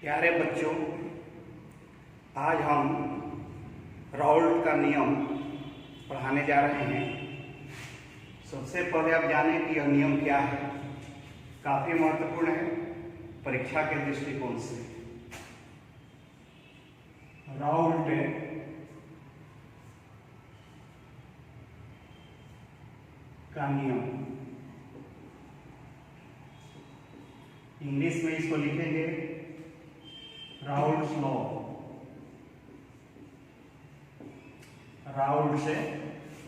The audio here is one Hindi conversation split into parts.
प्यारे बच्चों, आज हम राउल्ट का नियम पढ़ाने जा रहे हैं। सबसे पहले आप जानें कि यह नियम क्या है। काफ़ी महत्वपूर्ण है परीक्षा के दृष्टिकोण से। राउल्ट का नियम, इंग्लिश में इसको लिखेंगे राउल्ट्स लॉ। राउल्ट से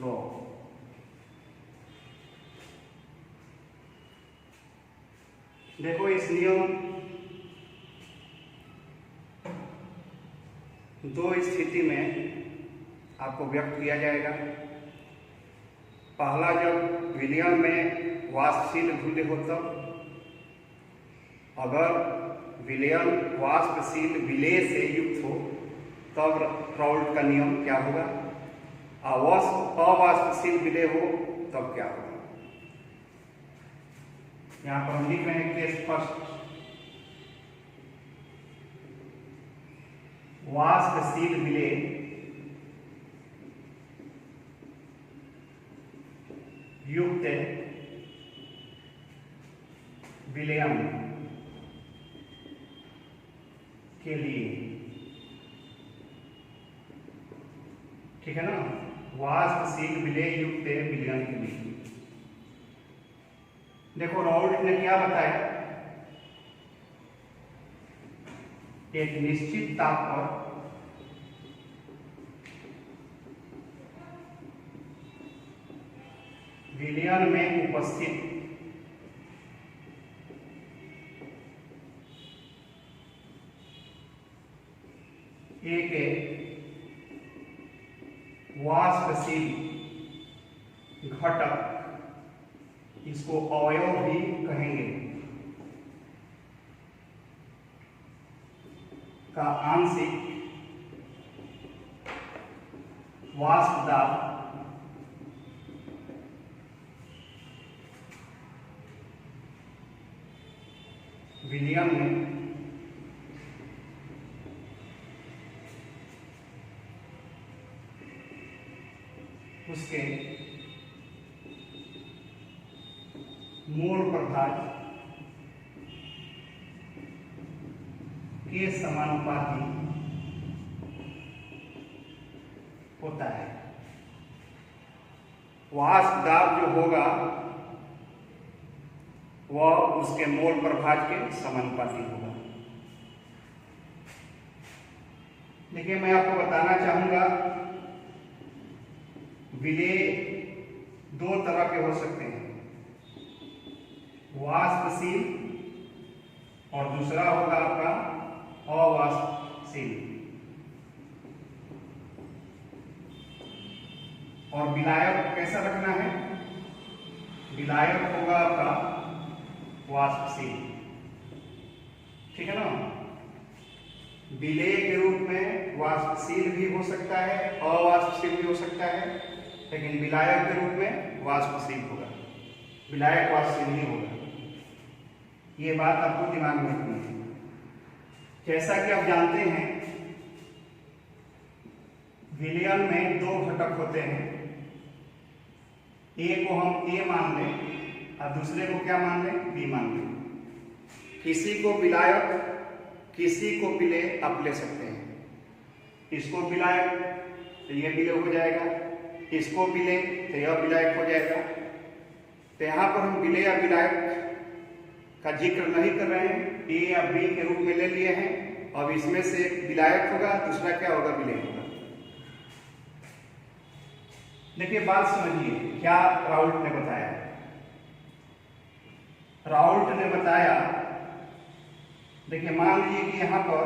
लॉ। देखो, इस नियम दो स्थिति में आपको व्यक्त किया जाएगा। पहला, जब विलयन में वाष्पशील ध्रुव हो तब। अगर विलयन वाष्पशील विलेय से युक्त हो तब राउल्ट का नियम क्या होगा। अवाष्पशील विलेय हो तब क्या होगा। यहां पर हम लिख रहे हैं केस फर्स्ट। वाष्पशील विलेय युक्त विलयन के लिए, ठीक है ना, वाष्पशील विलेय युक्त विलयन के लिए। देखो, राउल्ट ने क्या बताया, एक निश्चित ताप पर विलयन में उपस्थित एक वाष्पशील घटक, इसको अवयव भी कहेंगे, का आंशिक वाष्प दाब विलयन में उसके मूल प्रभाज के समानुपाती होता है। वाष्प दाब जो होगा वह उसके मोल प्रभाज के समानुपाती होगा। देखिए, मैं आपको बताना चाहूंगा, विलेय दो तरह के हो सकते हैं, वाष्पशील और दूसरा होगा आपका अवाष्पशील। और विलायक कैसा रखना है, विलायक होगा आपका वाष्पशील, ठीक है ना। विलेय के रूप में वाष्पशील भी हो सकता है, अवाष्पशील भी हो सकता है, लेकिन विलायक के रूप में वाष्पशील होगा, विलायक वाष्पशील नहीं होगा। ये बात आपको दिमाग में रखनी है। जैसा कि आप जानते हैं, विलयन में दो घटक होते हैं। ए को हम ए मान लें और दूसरे को क्या मान लें, बी मान लें। किसी को विलायक, किसी को विलेय आप ले सकते हैं। इसको विलायक तो यह विलेय हो जाएगा, इसको विलेय तो यह विलायक हो जाएगा। तो यहाँ पर हम विलेय या विलायक का जिक्र नहीं कर रहे हैं, ए या बी के रूप में ले लिए हैं। अब इसमें से एक विलायक होगा, दूसरा क्या होगा, विलेय होगा। देखिए, बात समझिए क्या राउल्ट ने बताया। राउल्ट ने बताया, देखिए, मान लीजिए कि यहां पर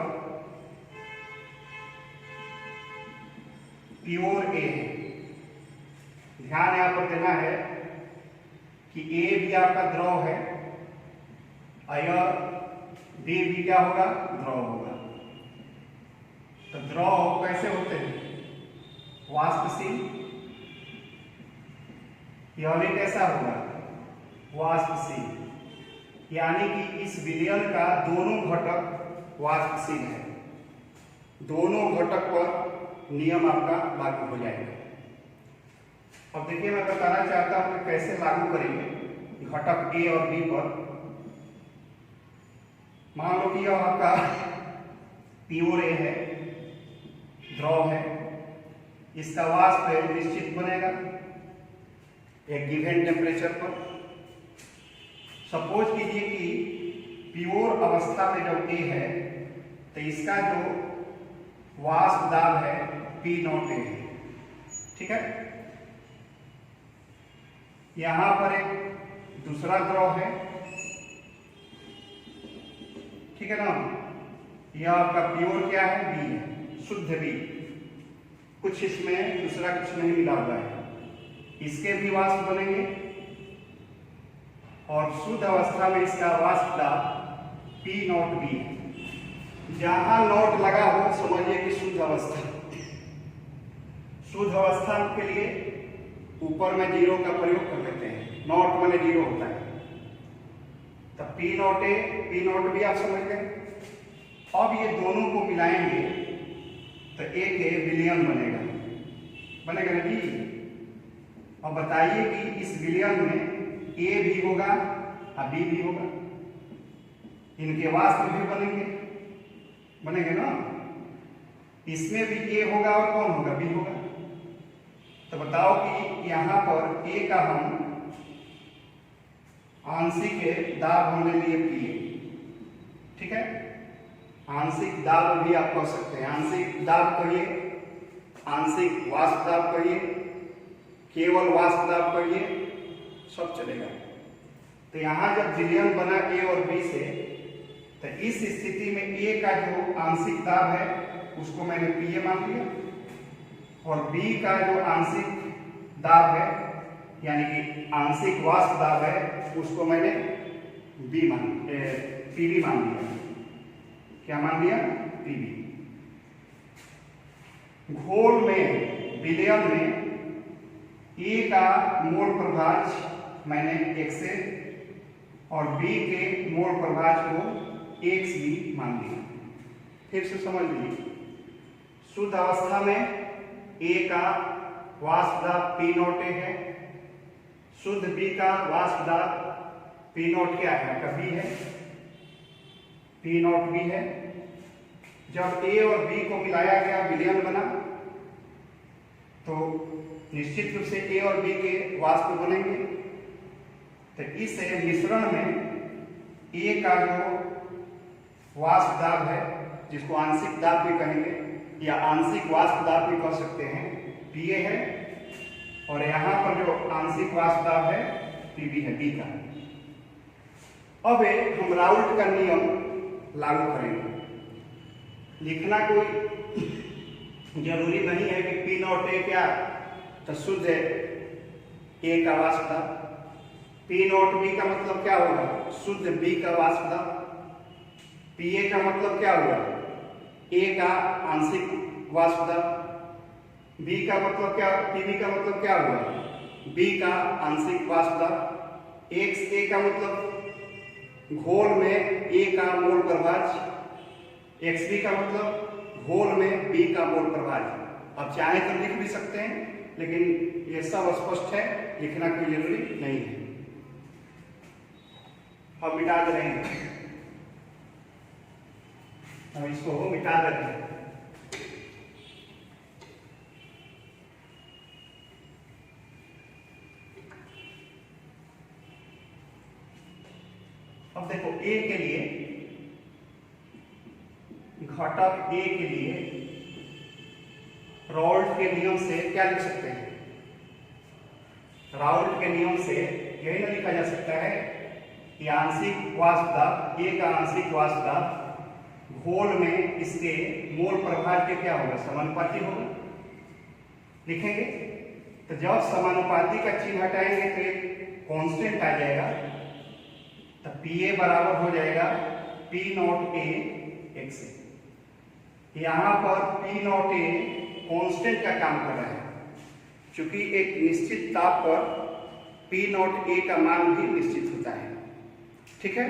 प्योर ए है। ध्यान यहां पर देना है कि ए भी आपका द्रव है और बी भी क्या होगा, द्रव होगा। तो द्रव कैसे होते हैं, वाष्पशील। यह भी कैसा होगा, वाष्पशील। यानी कि इस विलयन का दोनों घटक वाष्पशील है। दोनों घटक पर नियम आपका लागू हो जाएगा। अब देखिए, मैं बताना चाहता हूं कि कैसे लागू करेंगे घटक ए और बी पर। मान लो कि यह आपका प्योर ए है, द्रव है, इसका वाष्प निश्चित बनेगा एक गिवन टेम्परेचर पर। सपोज कीजिए कि प्योर अवस्था में जब ए है तो इसका जो वाष्प दाब है P नॉट ए है, ठीक है। यहां पर एक दूसरा द्रव है, ठीक है ना। यह आपका प्योर क्या है, बी है, शुद्ध बी, कुछ इसमें दूसरा कुछ नहीं मिला हुआ है। इसके भी वाष्प बनेंगे और शुद्ध अवस्था में इसका वाष्प दाब P नॉट बी है। जहां नॉट लगा हो समझिए कि शुद्ध अवस्था। शुद्ध अवस्था के लिए ऊपर में 0 का प्रयोग कर लेते हैं, नॉट माने 0 होता है। तब P not a, P not be आप समझ गए। अब ये दोनों को मिलाएंगे तो एक विलयन बनेगा, बनेगा ना जी। अब बताइए कि इस विलयन में ए भी होगा और बी भी होगा, इनके वाष्प भी बनेंगे ना। इसमें भी ए होगा और कौन होगा, बी होगा। तो बताओ कि यहां पर ए का हम आंशिक दाब हमने लिए पीए, ठीक है। आंशिक दाब भी आप कह सकते हैं, आंशिक दाब कहिए, आंशिक वाष्प दाब कहिए, केवल वाष्प दाब कहिए, सब चलेगा। तो यहां जब विलयन बना ए और बी से, तो इस स्थिति में ए का जो आंशिक दाब है उसको मैंने पीए मान लिया और बी का जो आंशिक दाब है यानी कि आंशिक वाष्प दाब है उसको मैंने पीबी मान लिया। क्या मान लिया, पीबी। घोल में विलयन में ए का मोल प्रभाज मैंने XA और बी के मोल प्रभाज को XB मान लिया। फिर से समझ लीजिए, शुद्ध अवस्था में ए का वाष्प दाब P नॉट ए है, शुद्ध बी का वाष्प दाब P नॉट क्या है, कभी है, P नॉट बी है। जब ए और बी को मिलाया गया विलयन बना तो निश्चित रूप से ए और बी के वाष्प बनेंगे। तो इस मिश्रण में ए का जो वाष्प दाब है, जिसको आंशिक दाब भी कहेंगे या आंशिक वाष्प दाब भी कह सकते हैं, Pa है और यहाँ पर जो आंशिक वाष्प दाब है Pb है, बी का। अब हम राउल्ट का नियम लागू करेंगे। लिखना कोई जरूरी नहीं है कि P नॉट ए क्या तो शुद्ध ए का वाष्प दाब, P नॉट बी का मतलब क्या होगा, शुद्ध बी का वाष्प दाब, Pa का मतलब क्या होगा, ए का आंशिक वाष्प दाब, बी का मतलब क्या, Pb का मतलब क्या हुआ, बी का आंशिक वाष्प दाब, XA का मतलब घोल में ए का मोल प्रभाज, XB का मतलब घोल में बी का मोल प्रभाज। अब चाहे तो लिख भी सकते हैं लेकिन ये सब स्पष्ट है, लिखना कोई जरूरी नहीं है। अब मिटा दे रहे हैं, हम इसको मिटा देते हैं। अब देखो ए के लिए, घटक ए के लिए राउल्ट के नियम से क्या लिख सकते हैं, राउल्ट के नियम से यही ना लिखा जा सकता है कि आंशिक वाष्प दाब, ए का आंशिक वाष्प दाब घोल में इसके मोल प्रभाज के क्या होगा, समानुपाती होगा। लिखेंगे तो जब समानुपाती का चिन्ह हटाएंगे तो एक कांस्टेंट आ जाएगा, तो Pa बराबर हो जाएगा P नॉट ए XA। यहाँ पर P नॉट ए कांस्टेंट का काम कर रहा है, क्योंकि एक निश्चित ताप पर P नॉट ए का मान भी निश्चित होता है, ठीक है।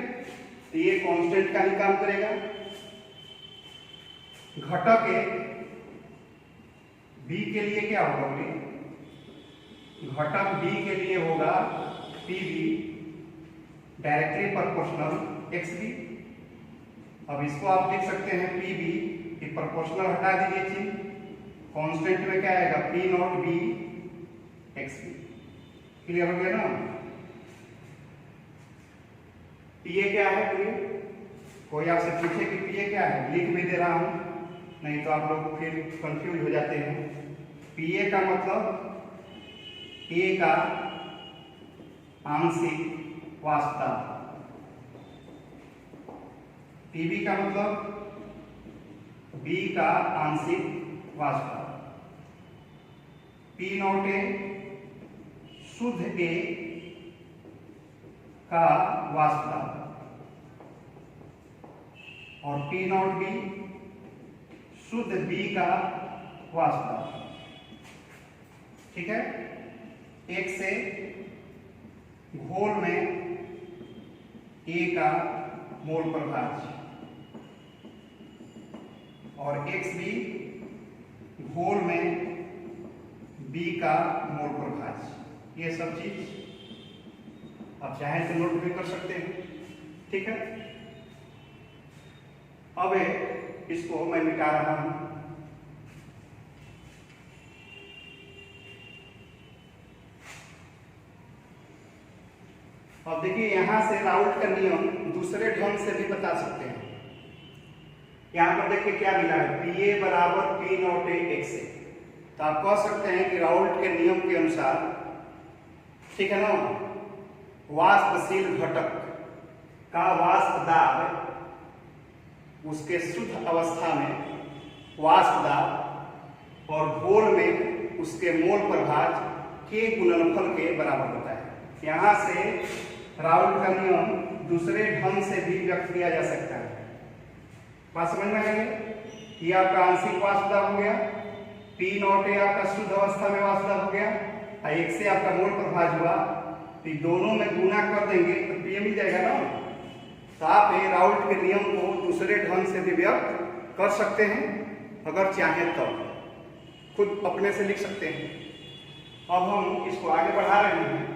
तो ये कांस्टेंट का ही काम करेगा। घटक ए बी के लिए क्या होगा बोलिए? घटक बी के लिए होगा P B directly proportional X B. अब इसको आप देख सकते हैं पी बी की प्रोपोर्शनल हटा दीजिए चिन्ह, कांस्टेंट में क्या आएगा? P not B X B. Clear हो गया ना? पी ए क्या है बोलिए? कोई आपसे पूछे कि पी ए क्या है, लिख भी दे रहा हूं, नहीं तो आप लोग फिर कंफ्यूज हो जाते हैं। पी ए का मतलब ए का आंशिक वास्तव, पी बी का मतलब बी का आंशिक वास्तव, पी नॉट ए शुद्ध ए का वास्तव और पी नॉट बी शुद्ध बी का वास्तव। ठीक है? एक से घोल में ए का मोल प्रभाज्य और एक्स बी घोल में बी का मोल प्रभाज्य, ये सब चीज आप चाहे तो नोट भी कर सकते हैं। ठीक है? अब इसको मैं मिटा रहा हूं। अब देखिए यहां से राउल्ट का नियम दूसरे ढंग से भी बता सकते हैं। यहां पर देखिए क्या मिला है, पी ए बराबर पी नॉट ए एक्स ए। तो आप कह सकते हैं कि राउल्ट के नियम के अनुसार, ठीक है ना, वाष्पशील घटक का वाष्प दाब उसके शुद्ध अवस्था में वाष्प दाब और घोल में उसके मोल प्रभाज्य के गुणनफल के बराबर होता है। यहां से राउल्ट का नियम दूसरे ढंग से भी व्यक्त किया जा सकता है। बात समझ में आएगी? ये आपका आंशिक वाष्प दाब हो गया, पी नॉट ए आपका शुद्ध अवस्था में वाष्प दाब हो गया और एक से आपका मोल प्रभाज्य हुआ, तो दोनों में गुणा कर देंगे तो पी मिल जाएगा ना। तो आप राउल्ट के नियम को दूसरे ढंग से भी व्यक्त कर सकते हैं, अगर चाहें तो खुद अपने से लिख सकते हैं। अब हम इसको आगे बढ़ा रहे हैं।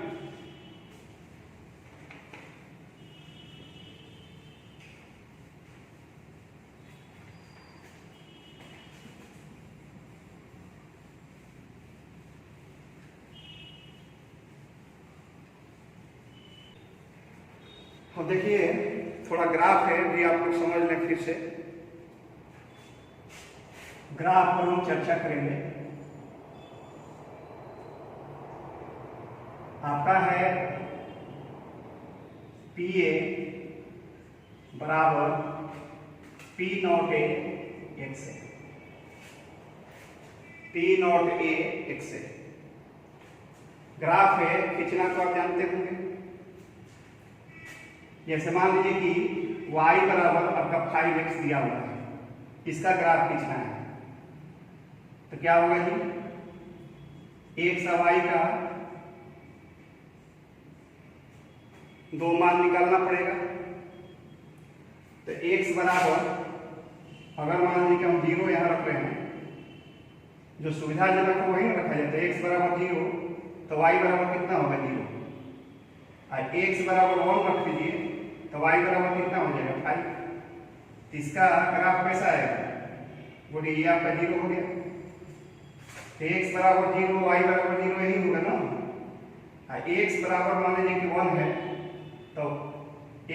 तो देखिए थोड़ा ग्राफ है भी आप लोग समझ लें फिर से। ग्राफ पर हम चर्चा करेंगे। आपका है पी ए बराबर P not A X A, P not A X a graph है। खींचना तो आप जानते होंगे। जैसे मान लीजिए कि y बराबर आपका 5x दिया हुआ है, इसका ग्राफ खींचना है तो क्या होगा जी, x और y का दो मान निकालना पड़ेगा। तो x बराबर, अगर मान लीजिए कि हम 0 यहां रख रहे हैं, जो सुविधाजनक है वही रखा जाता है। x बराबर 0 तो y बराबर कितना होगा 0, और x बराबर 1 रख दीजिए तो y बराबर कितना हो जाएगा 5। इसका ग्राफ कैसा आएगा बोलिए, ये आपका 0 हो गया। तो x बराबर 0 y बराबर 0 यही होगा ना। और x बराबर मान लीजिए कि 1 है तो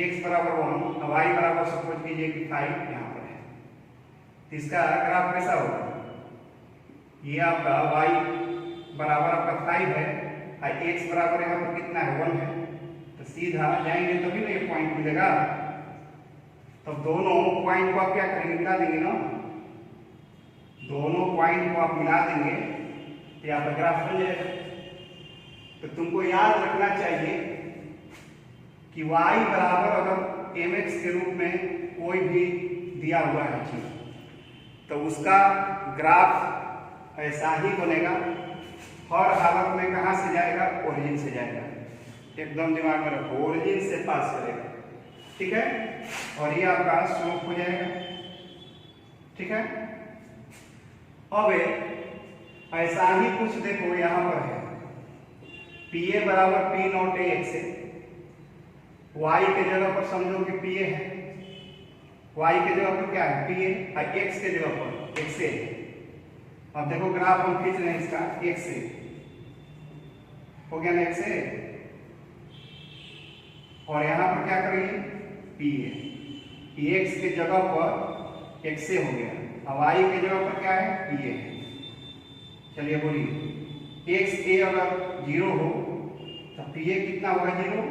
x बराबर 1 और y बराबर सपोज कीजिए कि 5 यहाँ पर है। तो इसका ग्राफ कैसा होगा, ये आपका y बराबर आपका 5 है और x बराबर यहाँ पर कितना है 1 है। तो सीधा जाएंगे तभी ना ये पॉइंट मिलेगा। तब दोनों पॉइंट को आप क्या करेंगे, मिला देंगे ना। दोनों पॉइंट को आप मिला देंगे तो आपका ग्राफ बन जाएगा। तो तुमको याद रखना चाहिए कि y बराबर अगर mx के रूप में कोई भी दिया हुआ है चीज, तो उसका ग्राफ ऐसा ही बनेगा। हर हालत में कहां से जाएगा, ओरिजिन से जाएगा। एकदम दिमाग में रखो, ओरिजिन से पास करेगा। ठीक है? और ये आपका स्लोप हो जाएगा। ठीक है? अब ऐसा ही कुछ देखो यहाँ पर है, पी ए बराबर पी नॉट ए एक्स है। वाई के जगह पर समझो कि पी ए है, वाई के जगह पर क्या है पी ए, और एक्स के जगह पर एक्स ए है। अब देखो ग्राफ हम खींच रहे हैं इसका, एक्स ए हो गया ना, एक्स ए, और यहाँ पर क्या करेंगे पी ए, एक्स के जगह पर एक्स ए हो गया, अब वाई के जगह पर क्या है पी ए। चलिए बोलिए, एक्स ए अगर 0 हो तो पी ए कितना होगा 0,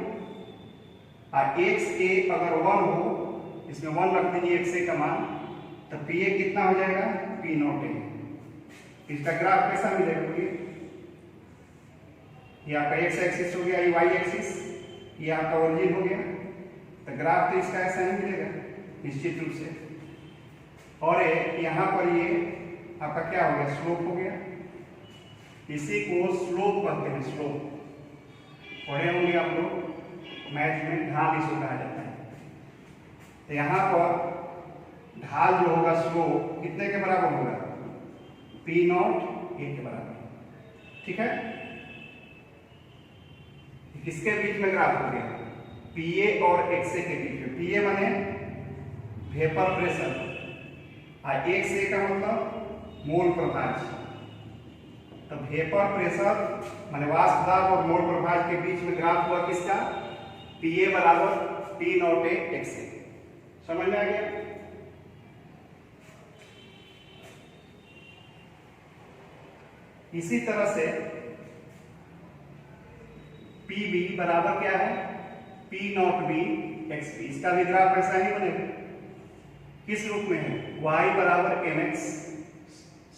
और एक्स ए अगर 1 हो, इसमें 1 रख दीजिए एक्स ए का मान, तो पी ए कितना हो जाएगा पी नॉट ए। इसका ग्राफ कैसा मिलेगा बोलिए, ये आपका एक्स एक्सिस हो गया, ये वाई एक्सिस, ये आपका ओरिजिन हो गया, तो ग्राफ तो इसका ऐसा ही मिलेगा निश्चित रूप से। और यहाँ पर ये आपका क्या हो गया स्लोप हो गया, इसी को स्लोप कहते हैं, स्लोप पढ़े होंगे आप लोग मैथ में, ढाल इसको कहा जाता है। तो यहाँ पर ढाल जो होगा स्लोप कितने के बराबर होगा पी नॉट ए के बराबर, ठीक है। किसके बीच में ग्राफ हो गया पी ए और एक्स ए के बीच में, पी ए माने वेपर प्रेशर, और एक्स ए का मतलब मोल प्रभाज। तो वेपर प्रेशर माने वाष्प दाब और मोल प्रभाज के बीच में ग्राफ हुआ किसका, पी ए बराबर पी नॉट ए एक्स ए। समझ में आ गया। इसी तरह से पी बी बराबर क्या है P not B X B, इसका भी ग्राफ ऐसा ही बनेगा। किस रूप में है y बराबर एम एक्स,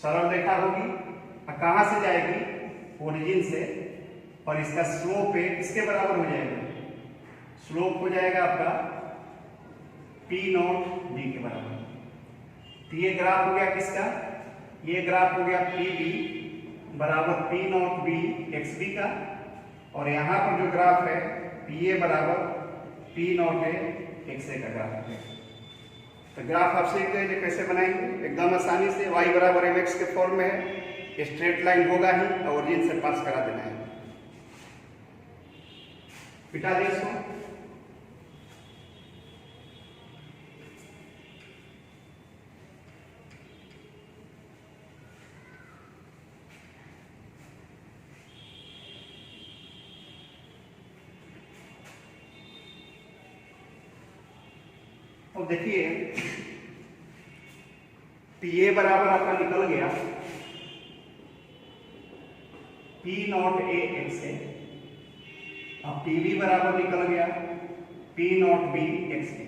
सरल रेखा होगी, और कहां से जाएगी ओरिजिन से, और इसका स्लोप है किसके बराबर हो जाएगा, स्लोप हो जाएगा आपका पी नॉट बी के बराबर। तो ये ग्राफ हो गया किसका, ये ग्राफ हो गया पी बी बराबर P not B X B का, और यहाँ पर जो ग्राफ है पी ए बराबर पी नॉट ए एक्स ए का ग्राफ है। तो ग्राफ आप सीख गए कैसे बनाएंगे एकदम आसानी से, y बराबर एम एक्स के फॉर्म में है, स्ट्रेट लाइन होगा ही, और ओरिजिन से पास करा देना है। पिटा दिए इसको, और देखिए पी ए बराबर आपका निकल गया P not A X A, अब पी बी बराबर निकल गया P not B X B.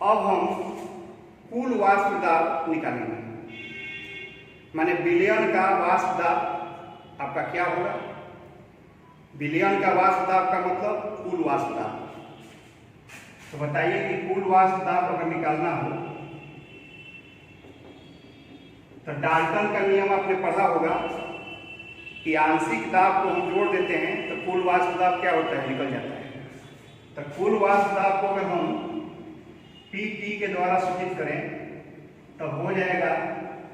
अब हम कुल वाष्प दाब निकालेंगे, माने विलयन का वाष्प दाब आपका क्या होगा, विलयन का वाष्प दाब का मतलब कुल वाष्प दाब। तो बताइए कि कुल वाष्प दाब अगर निकालना हो तो डाल्टन का नियम आपने पढ़ा होगा कि आंशिक दाब को हम जोड़ देते हैं तो कुल वाष्प दाब क्या होता है निकल जाता है। तो कुल वाष्प दाब को अगर हम पी टी के द्वारा सूचित करें तो हो जाएगा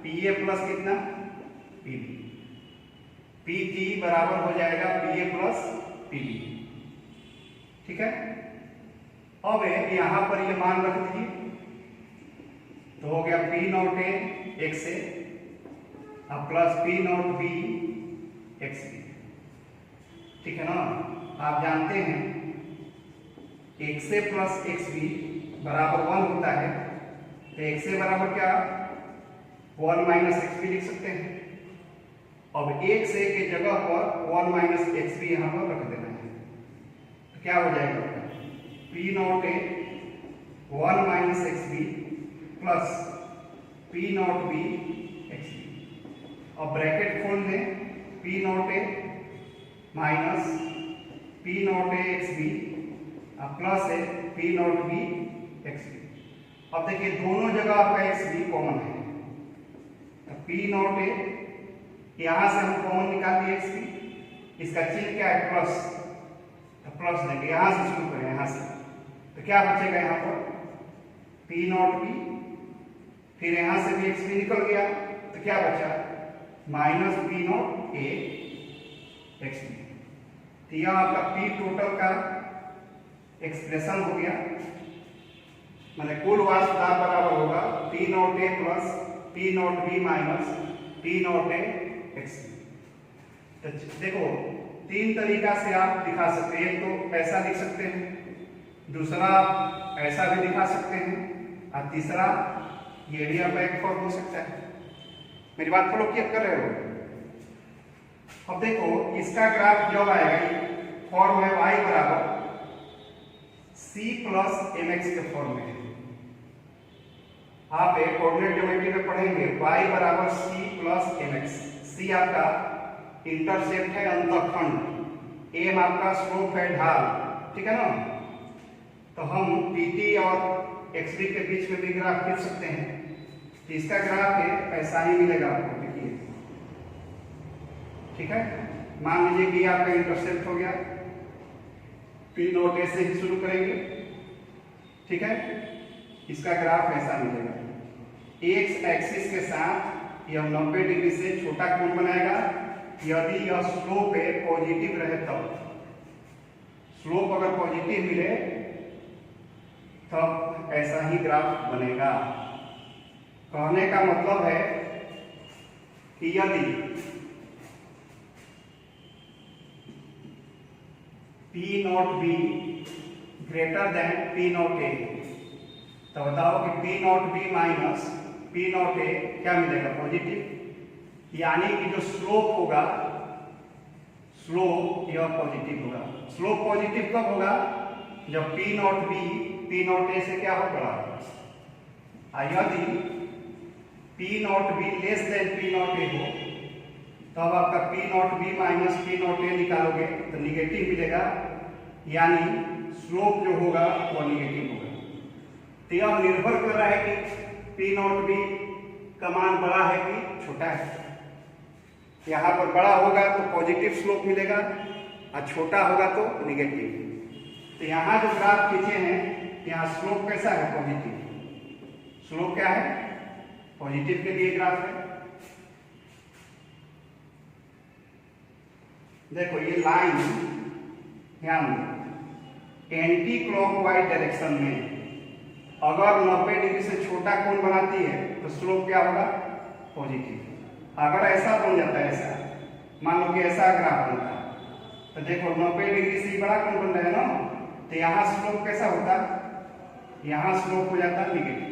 पी ए प्लस कितना पी टी, पी टी बराबर हो जाएगा P A plus P T, ठीक है। अब यहां पर ये मान रख दीजिए, तो हो गया P not A X A अब plus P not B X B, ठीक है ना। आप जानते हैं X A plus X B बराबर 1 होता है, तो एक्स ए बराबर क्या 1 माइनस एक्स बी लिख सकते हैं। अब एक्स ए के जगह पर 1 माइनस एक्स बी यहां पर रख देना है, तो क्या हो जाएगा P not A 1 minus X B plus P not B X B. अब ब्रैकेट खोल दें, P not A minus P not A X B plus है P not B X B. अब देखिए दोनों जगह आपका एक्स बी कॉमन है, तो पी नॉट ए यहां से हम कॉमन निकाल दिए एक्स बी, इसका चिन्ह क्या है प्लस, तो प्लस देंगे, यहां से शुरू करें यहां से, तो क्या बचेगा यहाँ पर पी नॉट बी, फिर यहां से भी एक्स बी निकल गया, तो क्या बचा minus P not A X B. तो यह आपका पी टोटल का एक्सप्रेशन हो गया, मैंने कुल वाष्प दाब बराबर होगा P not A plus P not B minus P not A X B. तो देखो तीन तरीका से आप दिखा सकते हैं, एक तो ऐसा लिख सकते हैं, दूसरा आप ऐसा भी दिखा सकते हैं, और तीसरा ये भी आपका एक फॉर्म हो सकता है। मेरी बात फॉलो किया कर रहे हो? अब देखो इसका ग्राफ जब आएगा, फॉर्म है y बराबर c प्लस एम एक्स के फॉर्म में। आप एक कोऑर्डिनेट ज्योमेट्री में पढ़ेंगे y बराबर c plus M X. c आपका इंटरसेप्ट है अंतःखंड, एम आपका स्लोप है ढाल, ठीक है ना। तो हम pt और xb के बीच में भी ग्राफ खींच सकते हैं। तो इसका ग्राफ है ऐसा ही मिलेगा आपको, देखिए ठीक है। मान लीजिए कि आपका इंटरसेप्ट हो गया, पी नोट ए से ही शुरू करेंगे, ठीक है। इसका ग्राफ ऐसा मिलेगा, एक्स एक्सिस के साथ यह 90 डिग्री से छोटा कोण बनाएगा यदि यह स्लोप है पॉजिटिव रहे तब। स्लोप अगर पॉजिटिव मिले तब ऐसा ही ग्राफ बनेगा। कहने का मतलब है कि यदि P not B greater then P not a, तो बताओ कि P not B minus P not a क्या मिलेगा पॉजिटिव। यानी कि जो स्लोप होगा, स्लोप यह पॉजिटिव होगा। स्लोप पॉजिटिव कब होगा? जब P not be P not a से क्या हो बड़ा। और यदि P not be less than P not a हो तब आपका P not B minus P not a निकालोगे तो निगेटिव मिलेगा, यानी स्लोप जो होगा वह निगेटिव होगा। तो यह निर्भर कर रहा है कि P नॉट बी का मान बड़ा है कि छोटा है। यहाँ पर बड़ा होगा तो पॉजिटिव स्लोप मिलेगा और छोटा होगा तो निगेटिव। तो यहाँ जो ग्राफ खींचे हैं यहाँ स्लोप कैसा है? पॉजिटिव। स्लोप क्या है? पॉजिटिव के लिए ग्राफ है। देखो ये लाइन यहाँ एंटी क्लॉकवाइज डायरेक्शन में अगर 90 डिग्री से छोटा कोण बनाती है तो स्लोप क्या होगा? पॉजिटिव। अगर ऐसा बन जाता है, ऐसा मान लो कि ऐसा ग्राफ बनता है तो देखो 90 डिग्री से बड़ा कोण बन रहा है ना, तो यहाँ स्लोप कैसा होता? यहाँ स्लोप हो जाता है निगेटिव।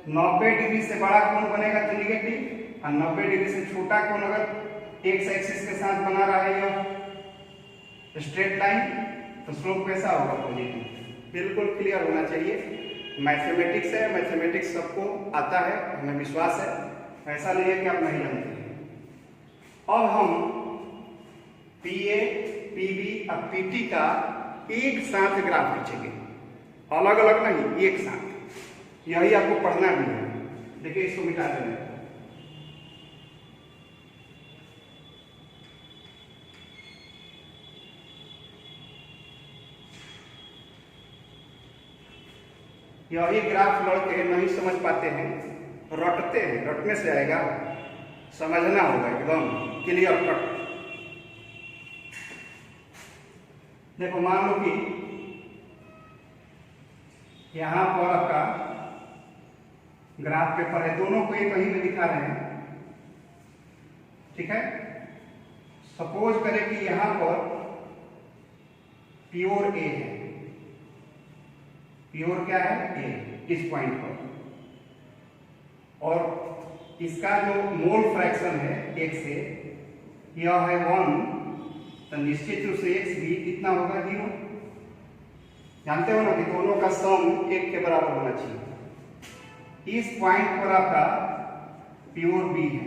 90 डिग्री से बड़ा कोण बनेगा तो निगेटिव, और 90 डिग्री से छोटा कोण अगर एक्स एक्सिस के साथ बना रहा है यह स्ट्रेट लाइन तो स्लोप कैसा होगा? पॉजिटिव। बिल्कुल क्लियर होना चाहिए। मैथमेटिक्स है, मैथमेटिक्स सबको आता है, हमें विश्वास है, ऐसा नहीं है कि आप नहीं जानते। अब हम PA, PB और PT का एक साथ ग्राफ खींचेंगे, अलग अलग नहीं, एक साथ। यही आपको पढ़ना भी है। देखिए इसको मिटा देंगे। यही ग्राफ लड़के नहीं समझ पाते हैं, रटते हैं, रटने से आएगा, समझना होगा एकदम क्लियर कट। देखो मान लो कि यहां पर आपका ग्राफ पेपर है, दोनों को एक कहीं में दिखा रहे हैं, ठीक है। सपोज करें कि यहां पर प्योर ए है, प्योर क्या है? ए, इस पॉइंट पर, और इसका जो मोल फ्रैक्शन है एक से यह है 1, तो निश्चित रूप से एक्स भी कितना होगा? 0। जानते हो ना कि दोनों का सम 1 के बराबर होना चाहिए। इस पॉइंट पर आपका प्योर बी है,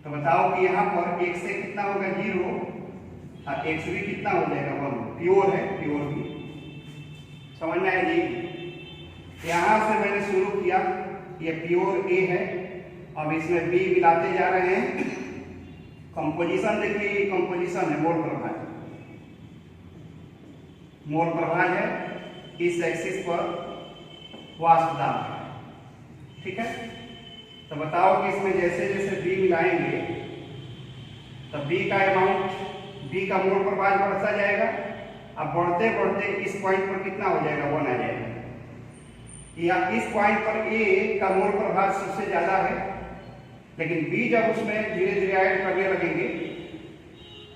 तो बताओ कि यहाँ पर x से कितना होगा? 0, और x भी कितना हो जाएगा? 1। प्योर है, प्योर बी। समझना है जी। यहां से मैंने शुरू किया, ये प्योर ए है, अब इसमें बी मिलाते जा रहे हैं। कंपोजिशन देखिए, कंपोजिशन है मोल प्रभाज, मोल प्रभाज है, इस एक्सिस पर वाष्प दाब है, ठीक है। तो बताओ कि इसमें जैसे जैसे बी मिलाएंगे तो बी का अमाउंट, बी का मोल प्रभाज बढ़ता जाएगा। अब बढ़ते बढ़ते इस पॉइंट पर कितना हो जाएगा, 1 आ जाएगा। या इस पॉइंट पर ए का मोल प्रभाज सबसे ज्यादा है, लेकिन बी जब उसमें धीरे धीरे ऐड करने लगेंगे,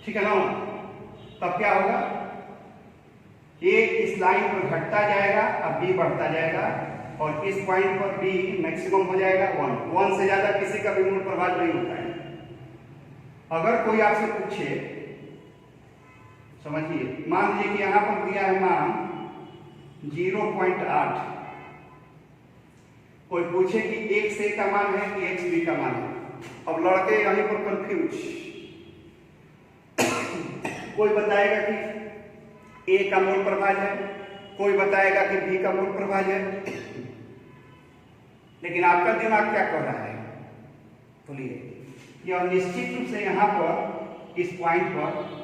ठीक है ना, तब क्या होगा, ए इस लाइन पर घटता जाएगा, अब बी बढ़ता जाएगा, और इस पॉइंट पर बी मैक्सिमम हो जाएगा 1 से ज्यादा किसी का भी मोल प्रभाज नहीं होता है। अगर कोई आपसे पूछे, समझिए, मान लीजिए कि यहां पर दिया है मान 0.8, कोई पूछे कि 1 से का मान है कि x b का मान है। अब लड़के यहीं पर कंफ्यूज, कोई बताएगा कि a का मोल प्रभाज है, कोई बताएगा कि b का मोल प्रभाज है, लेकिन आपका दिमाग क्या कर रहा है, बोलिए। यह निश्चित रूप से यहाँ पर इस पॉइंट पर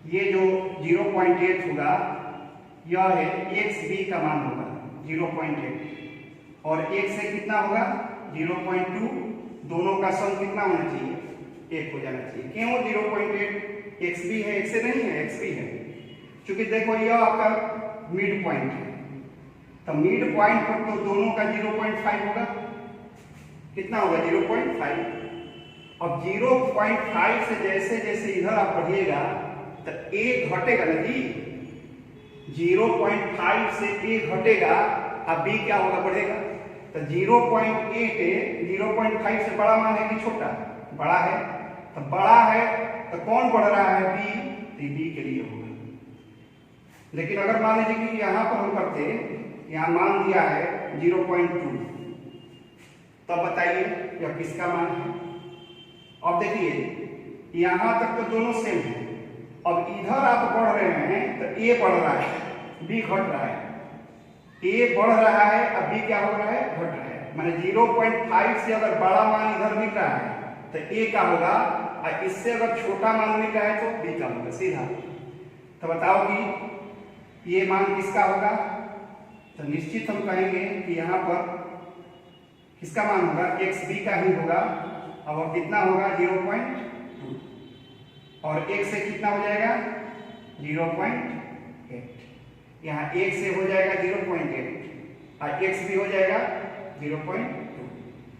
ये जो 0.8 होगा, यह है एक्स बी का मान होगा 0.8, और 1 से कितना होगा 0.2, दोनों का सम कितना होना चाहिए, 1 हो जाना चाहिए। क्यों 0.8, एक्स बी है, एक्स से नहीं है, एक्स बी है, क्योंकि देखो यह आपका मिड पॉइंट है, तो मिड पॉइंट पर तो दोनों का 0.5 होगा, कितना होगा 0.5। अब 0.5 से जैसे जैसे इधर आप बढ़िएगा तो a घटेगा ना जी, 0.5 से a घटेगा, अब b क्या होगा, बढ़ेगा। तो 0.8 0.5 से बड़ा मान है कि छोटा, बड़ा है, तो बड़ा है तो कौन बढ़ रहा है, b, तो b के लिए होगा। लेकिन अगर मान लीजिए कि यहां पर हम करते, यहां मान दिया है 0.2, तब बताइए यह किसका मान है। अब देखिए यहां तक तो दोनों सेम है, अब इधर आप बढ़ रहे हैं तो a बढ़ रहा है, b घट रहा है, a बढ़ रहा है, अब b क्या हो रहा है, घट रहा है। माने 0.5 से अगर बड़ा मान इधर मिल रहा है तो a का होगा, और इससे अगर छोटा मान मिल रहा है तो b का होगा, सीधा। तो बताओ कि ये मान किसका होगा, तो निश्चित हम कहेंगे कि यहाँ पर किसका मान होगा, एक्स बी का ही होगा। अब वो कितना होगा 0.2, और 1 से कितना हो जाएगा 0.8, यहाँ 1 से हो जाएगा 0.8 और x भी हो जाएगा 0.2।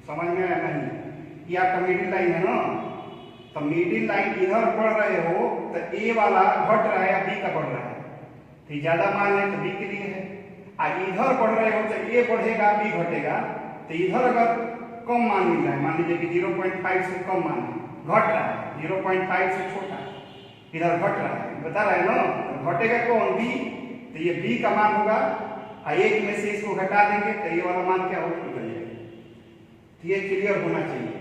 समझ में आया नहीं, ये आपका मिडिल लाइन है ना, तो मिडिल लाइन इधर बढ़ रहे हो तो a वाला घट रहा है या b का बढ़ रहा है, तो ज्यादा मान है तो b के लिए है, और इधर बढ़ रहे हो तो a बढ़ेगा b घटेगा। तो इधर अगर कम मान मिल रहा है, मान लीजिए कि 0.5 से कम मान है, घट रहा है, 0.5 से छोटा इधर घट रहा है, बता रहा है ना, तो घटेगा कौन, b, तो ये b का मान होगा, और एक में से इसको घटा देंगे तो ये वाला मान क्या होगा, निकल जाएगा। तो ये क्लियर होना चाहिए।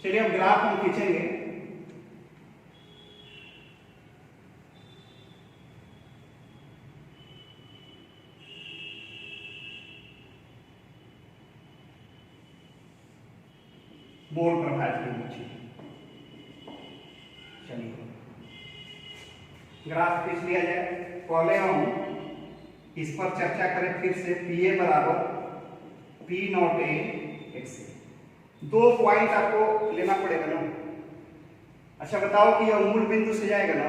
चलिए अब ग्राफ हम खींचेंगे। मोल प्रभाज के नीचे चलिए ग्राफ खींच लिया जाए। पहले हम इस पर चर्चा करें फिर से, पी ए बराबर पी नॉट ए एक्स। दो पॉइंट आपको लेना पड़ेगा ना। अच्छा बताओ कि यह मूल बिंदु से जाएगा ना,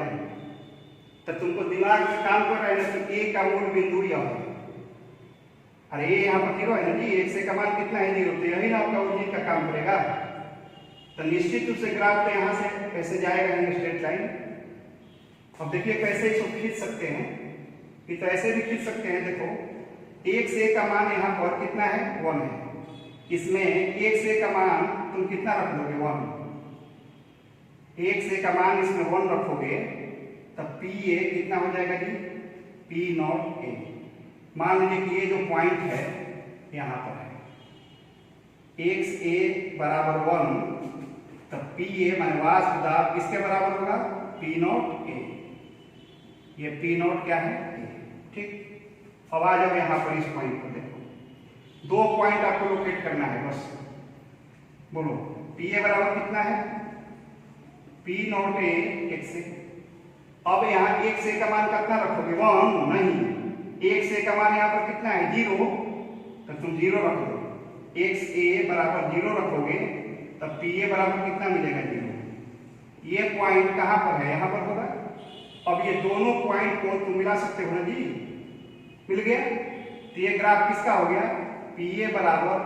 तो तुमको दिमाग में काम कर रहा है ना कि ए का मूल बिंदु यह है, अरे ए यहाँ पर 0 है ना जी, एक से का मान कितना है 0, तो यही ना आपका ओरिजिन का काम करेगा। तो निश्चित रूप से ग्राफ तो यहाँ से कैसे जाएगा, स्ट्रेट लाइन। अब देखिए कैसे इसको खींच सकते हैं, कि तो ऐसे भी खींच सकते हैं। देखो 1 से का मान यहाँ पर कितना है 1 है, इसमें 1 से का मान तुम कितना रख दोगे 1, 1 से का मान इसमें 1 रखोगे तब पी ए कितना हो जाएगा जी, पी नॉट ए। मान लीजिए कि ये जो पॉइंट है यहाँ पर है एक्स ए बराबर 1, तब पी ए मान वाष्प दाब किसके बराबर होगा, पी नॉट ए। ये पी नॉट क्या है, ठीक। अब आ जाओ यहाँ पर इस पॉइंट पर, देखो 2 पॉइंट आपको लोकेट करना है बस। बोलो पी ए बराबर कितना है, P not A X A. अब यहाँ 1 से का मान कितना रखोगे 1, नहीं, 1 से का मान यहाँ पर कितना है 0, तो तुम 0 रख दो। एक्स ए बराबर 0 रखोगे तब पी ए बराबर कितना मिलेगा 0। ये पॉइंट कहाँ पर है, यहाँ पर होगा। अब ये दोनों पॉइंट को तुम मिला सकते हो ना जी, मिल गया। तो ये ग्राफ किसका हो गया, पी ए बराबर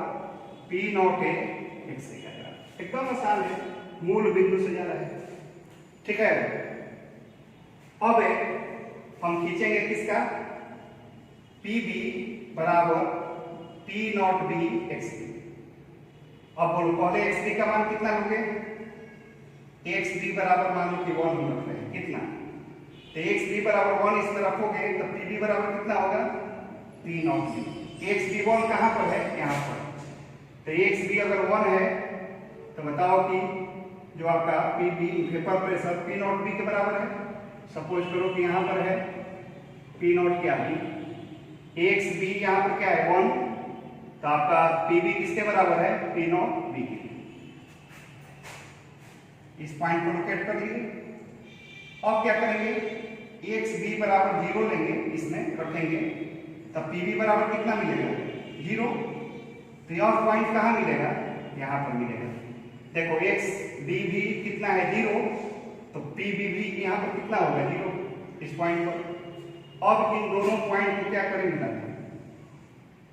पी नॉट ए एक्स ए का ग्राफ। एकदम आसान है, मूल बिंदु से जा रहा है, ठीक है। अब हम खींचेंगे किसका, पी बी बराबर P not B X B. अब बोलो पहले एक्स बी का मान कितना लोगे, एक्स बी बराबर मान लो कि 1 हम रख रहे हैं, कितना, तो एक्स बी बराबर 1 इसमें रखोगे तो पी बी बराबर कितना होगा, P not B. X B 1 कहाँ पर है, यहाँ पर। तो एक्स बी अगर 1 है तो बताओ कि जो आपका P B vapour pressure P not B के बराबर है। सपोज करो कि यहाँ पर है पी नॉट क्या बी, एक्स बी यहाँ पर क्या है 1, तो आपका पी बी किसके बराबर है, पी नॉट बी के। इस पॉइंट को लोकेट कर लीजिए। अब क्या करेंगे, एक्स बी बराबर 0 लेंगे, इसमें रखेंगे, तब पी बी बराबर कितना मिलेगा 0। तो यह पॉइंट कहाँ मिलेगा, यहाँ पर मिलेगा। देखो एक्स बी भी कितना है 0, तो पी बी भी यहाँ पर कितना होगा 0 इस पॉइंट पर। अब इन दोनों पॉइंट को क्या करेंगे मिलाते हैं,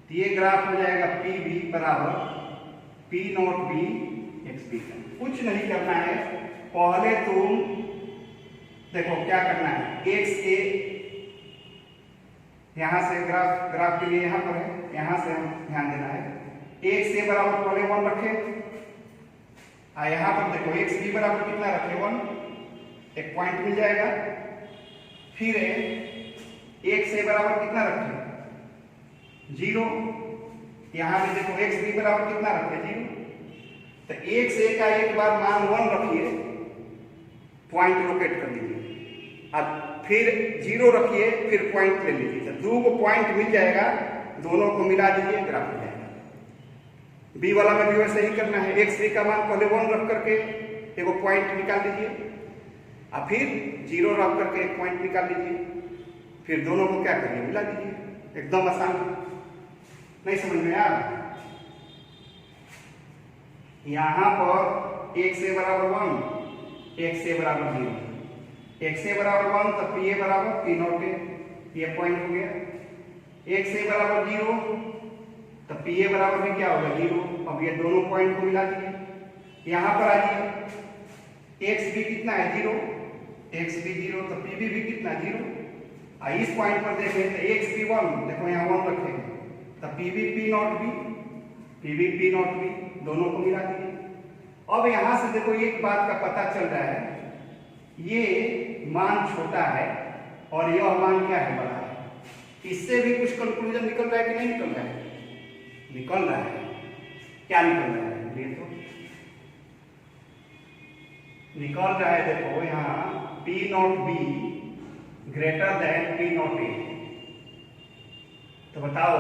तो ये ग्राफ हो जाएगा पी बी बराबर P not B X B. कुछ नहीं करना है, पहले तुम देखो क्या करना है, एक्स ए यहां से ग्राफ के लिए यहां पर है, यहां से हम ध्यान देना है। एक्स ए बराबर पहले 1 रखे, यहां पर देखो एक्स बी बराबर कितना रखे 1, एक पॉइंट मिल जाएगा। फिर एक्स ए बराबर कितना रखे 0, यहां पे देखो एक्स बी बराबर कितना रखे 0। तो एक्स ए का एक बार मान 1 रखिए, पॉइंट लोकेट कर लीजिए, अब फिर 0 रखिए, फिर पॉइंट ले लीजिए, तो 2 को पॉइंट मिल जाएगा, दोनों को मिला दीजिए, ग्राफ हो जाएगा। बी वाला में भी वैसे ही करना है, एक्स बी का मान पहले 1 रख करके एक पॉइंट निकाल लीजिए, और फिर 0 रख करके एक पॉइंट निकाल लीजिए, फिर दोनों को क्या करिए मिला दीजिए। एकदम आसान, नहीं समझ में आया। यहां पर एक्स ए बराबर 1, एक्स ए बराबर 0, एक्स ए बराबर 1 तो पी ए बराबर पी नॉट ए, ये पॉइंट हो गया। एक्स ए बराबर 0 तो पी ए बराबर भी क्या होगा 0। अब ये दोनों पॉइंट को मिला दीजिए, यहां पर आ जाइए, एक्स बी कितना है 0, एक्स बी 0 तो पी बी भी कितना 0। इस पॉइंट पर देखें तो एक्स बी 1, देखो यहाँ 1 रखेंगे, तो P B P not B, P B P not B, दोनों को मिला दीजिए। अब यहां से देखो एक बात का पता चल रहा है, ये मान छोटा है और यह मान क्या है बड़ा है। इससे भी कुछ कंक्लूजन निकल रहा है कि नहीं निकल रहा है, निकल रहा है। क्या निकल रहा है, ये तो निकल रहा है, देखो यहाँ P not B greater than P not a. तो बताओ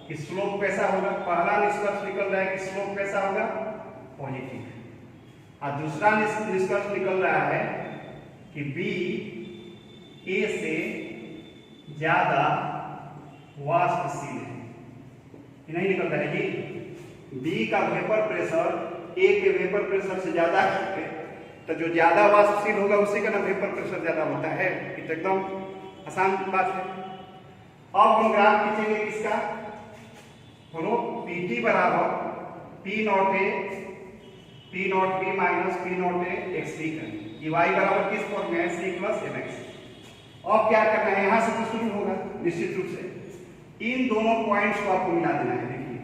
कि स्लोप कैसा होगा, पहला निष्कर्ष निकल रहा है कि स्लोप कैसा होगा, पॉजिटिव, और दूसरा निष्कर्ष निकल रहा है कि बी ए से ज्यादा वाष्पशील है, नहीं निकल रहा है जी। बी का वेपर प्रेशर ए के वेपर प्रेशर से ज्यादा है, तो जो ज्यादा वाष्पशील होगा उसी का ना वेपर प्रेशर ज्यादा होता है। ये तो एकदम आसान बात है। अब हम ग्राफ खींचेंगे किसका, बोलो पी टी बराबर P not A P not B minus P not A X B का। ये वाई बराबर किस फॉर्म में है, सी प्लस एम एक्स। अब क्या करना है, यहां से तो शुरू होगा निश्चित रूप से, इन दोनों पॉइंट्स को आपको मिला देना है। देखिए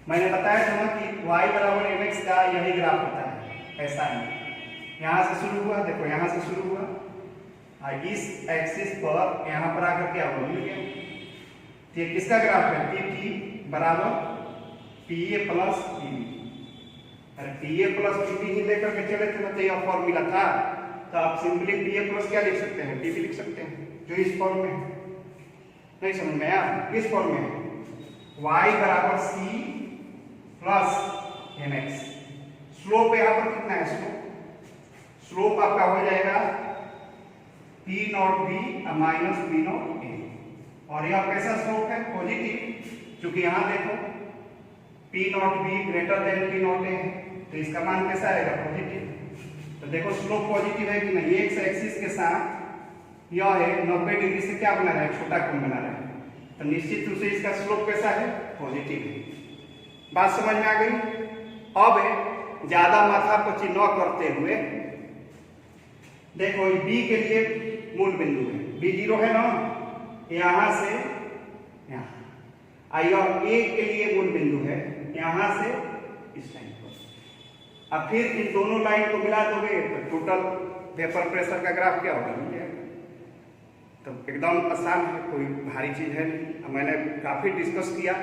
मैंने बताया था ना कि वाई बराबर एम एक्स का यही ग्राफ होता है, ऐसा है। यहां से शुरू हुआ, देखो यहां से शुरू हुआ, इस एक्सिस पर यहां पर आकर क्या हुआ, मिल गया। ये किसका ग्राफ है, पी टी बराबर P A plus P B. अरे P A plus P B ही लेकर के चले थे ना, तो यह फॉर्मूला था, तो आप सिंपली पी ए प्लस क्या लिख सकते हैं, पी बी लिख सकते हैं, जो इस फॉर्म में है। नहीं समझ में आया, किस फॉर्म में है, y बराबर C plus M X. Slope यहाँ पर कितना है, स्लोप आपका हो जाएगा P not B minus P not A, और यह कैसा स्लोप है, पॉजिटिव, क्योंकि यहां देखो P not B greater than P not A है, तो इसका मान कैसा आएगा? पॉजिटिव। तो देखो स्लोप पॉजिटिव है कि नहीं, एक्स एक्सिस के साथ यह है 90 डिग्री से क्या बना रहा है? छोटा कोण बना रहा है, तो निश्चित रूप से इसका स्लोप कैसा है? पॉजिटिव है। बात समझ में आ गई? अब ज्यादा माथापच्ची न करते हुए देखो बी के लिए मूल बिंदु है, बी 0 है ना, यहां से यहां, और ए के लिए मूल बिंदु है यहां से इस लाइन पर। अब फिर इन दोनों लाइन को मिला दोगे तो टोटल वेपर प्रेशर का ग्राफ क्या होगा? मिल जाएगा। तो एकदम आसान है, कोई भारी चीज है नहीं। मैंने काफी डिस्कस किया,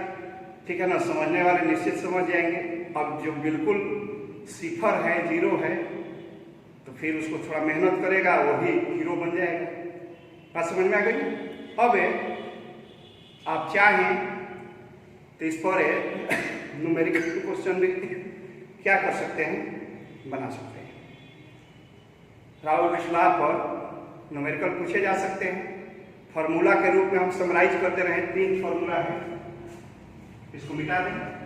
ठीक है ना, समझने वाले निश्चित समझ जाएंगे। अब जो बिल्कुल सिफर है, 0 है, तो फिर उसको थोड़ा मेहनत करेगा, वो भी हीरो बन जाएगा। बात समझ में आ गई? अब आप चाहें तो इस पर न्यूमेरिकल क्वेश्चन भी क्या कर सकते हैं? बना सकते हैं। राउल्ट लॉ पर न्यूमेरिकल पूछे जा सकते हैं। फॉर्मूला के रूप में हम समराइज करते रहे, 3 फॉर्मूला है, इसको मिटा दें।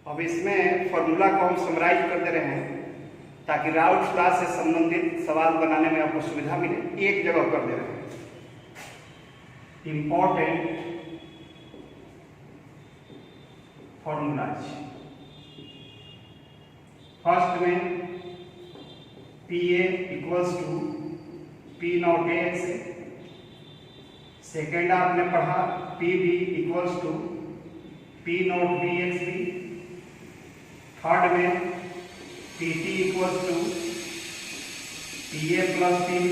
अब इसमें फॉर्मूला को हम समराइज कर दे रहे हैं ताकि राउल्ट लॉ से संबंधित सवाल बनाने में आपको सुविधा मिले। एक जगह कर दे रहे हैं, इंपॉर्टेंट फॉर्मूलाज। फर्स्ट में P A equals to P not A X A. Second आपने पढ़ा P B equals to P not B X B. Third में P T equals to P A plus P B.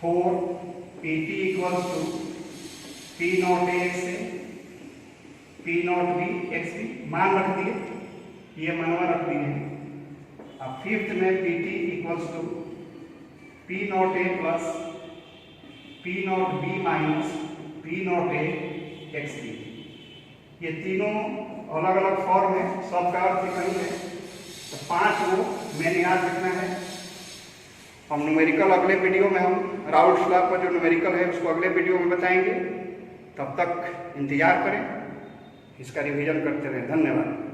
Fourth P T equals to P not A X A P not B X B. मान रख दिए, ये मनवा रख दिए। अब फिफ्थ में P T equals to P not A plus P not B minus P not A X B. ये तीनों अलग अलग फॉर्म है, सब का अर्थ कहीं है, तो 5 को मैंने याद रखना है। हम न्यूमेरिकल अगले वीडियो में, हम राउल्ट लॉ पर जो न्यूमेरिकल है उसको अगले वीडियो में बताएंगे। तब तक इंतजार करें, इसका रिवीजन करते रहें। धन्यवाद।